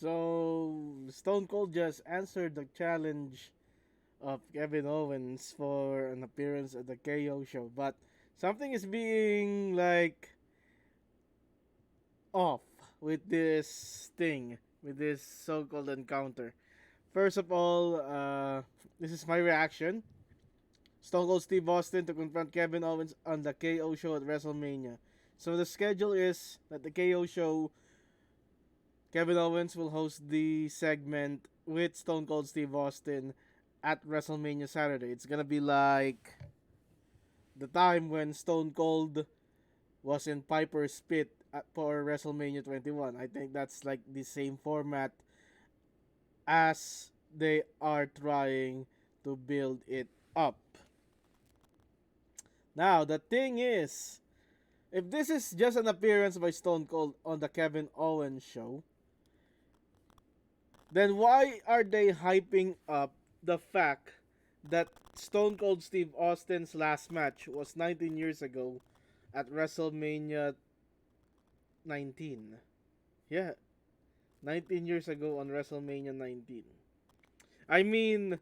So Stone Cold just answered the challenge of Kevin Owens for an appearance at the KO show, but something is being like off with this thing, with this so-called encounter. First of all, this is my reaction. Stone Cold Steve Austin to confront Kevin Owens on the KO show at WrestleMania. So the schedule is that the KO show, Kevin Owens will host the segment with Stone Cold Steve Austin at WrestleMania Saturday. It's gonna be like the time when Stone Cold was in Piper's Pit for WrestleMania 21. I think that's like the same format as they are trying to build it up. Now, the thing is, if this is just an appearance by Stone Cold on the Kevin Owens show, then why are they hyping up the fact that Stone Cold Steve Austin's last match was 19 years ago at WrestleMania 19? Yeah, 19 years ago on WrestleMania 19. I mean,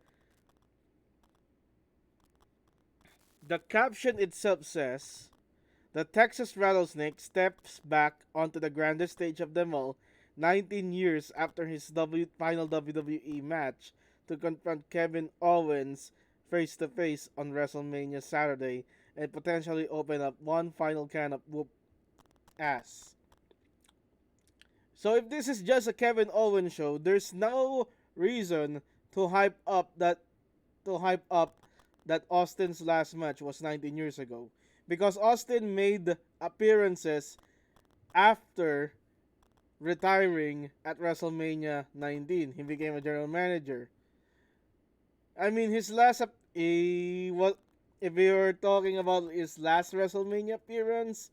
the caption itself says, "The Texas Rattlesnake steps back onto the grandest stage of them all 19 years after his final WWE match to confront Kevin Owens face to face on WrestleMania Saturday and potentially open up one final can of whoop ass." So if this is just a Kevin Owens show, there's no reason to hype up that Austin's last match was 19 years ago, because Austin made appearances after retiring at WrestleMania 19. He became a general manager. I mean, his last what if we were talking about his last WrestleMania appearance?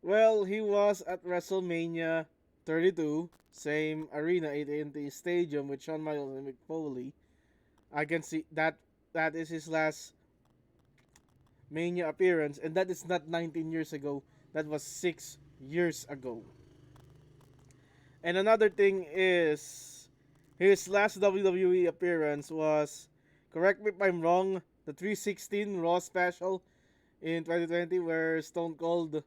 Well, he was at WrestleMania 32, same arena, AT&T Stadium with Shawn Michaels and Mick Foley. I can see that is his last Mania appearance, and that is not 19 years ago. That was 6 years ago. And another thing is, his last WWE appearance was, correct me if I'm wrong, the 316 Raw special in 2020, where Stone Cold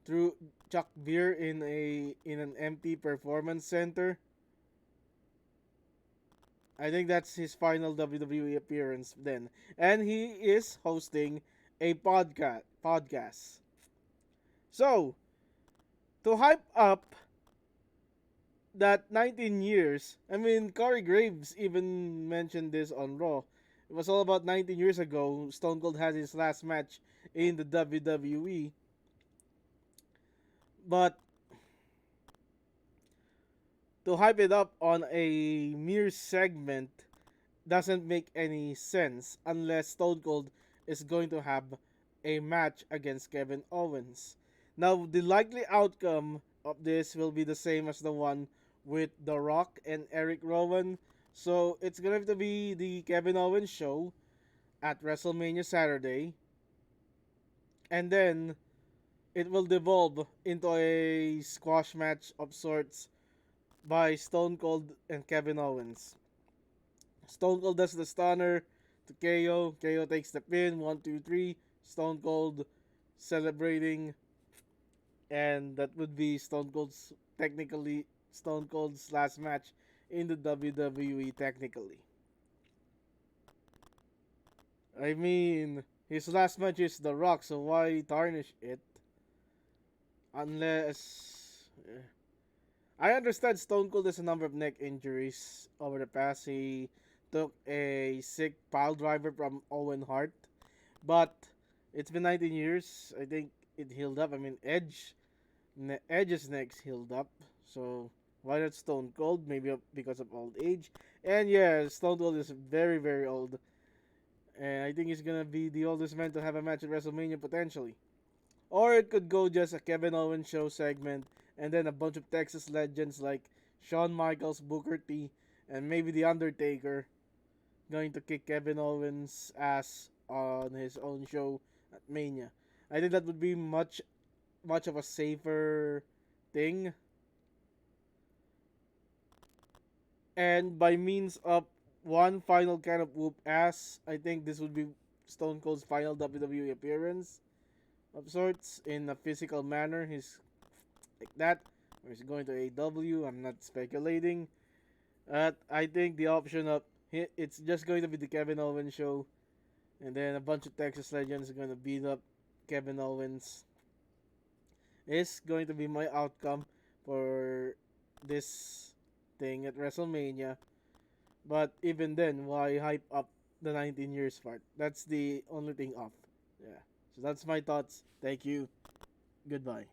threw Chuck Beer in an empty performance center. I think that's his final WWE appearance then. And he is hosting a podcast. So, to hype up that 19 years, I mean, Corey Graves even mentioned this on Raw. It was all about 19 years ago, Stone Cold had his last match in the WWE. But to hype it up on a mere segment doesn't make any sense unless Stone Cold is going to have a match against Kevin Owens. Now, the likely outcome of this will be the same as the one with The Rock and Eric Rowan. So, it's going to be the Kevin Owens show at WrestleMania Saturday. And then, it will devolve into a squash match of sorts by Stone Cold and Kevin Owens. Stone Cold does the stunner to KO. KO takes the pin. 1, 2, 3. Stone Cold celebrating. And that would be Stone Cold's last match in the WWE technically. I mean, his last match is The Rock, so why tarnish it? Unless I understand Stone Cold has a number of neck injuries over the past. He took a sick pile driver from Owen Hart, but it's been 19 years. I think it healed up. I mean, Edge's neck's healed up, so why not Stone Cold? Maybe because of old age. And yeah, Stone Cold is very, very old, and I think he's gonna be the oldest man to have a match at WrestleMania potentially. Or it could go just a Kevin Owens show segment, and then a bunch of Texas legends like Shawn Michaels, Booker T, and maybe The Undertaker going to kick Kevin Owens' ass on his own show at Mania. I think that would be much of a safer thing. And by means of one final kind of whoop ass, I think this would be Stone Cold's final WWE appearance of sorts in a physical manner. He's like that, or he's going to AEW. I'm not speculating. I think the option of it's just going to be the Kevin Owens show, and then a bunch of Texas legends are going to beat up Kevin Owens is going to be my outcome for this thing at WrestleMania. But even then, why hype up the 19 years part? That's the only thing off. Yeah. So that's my thoughts. Thank you. Goodbye.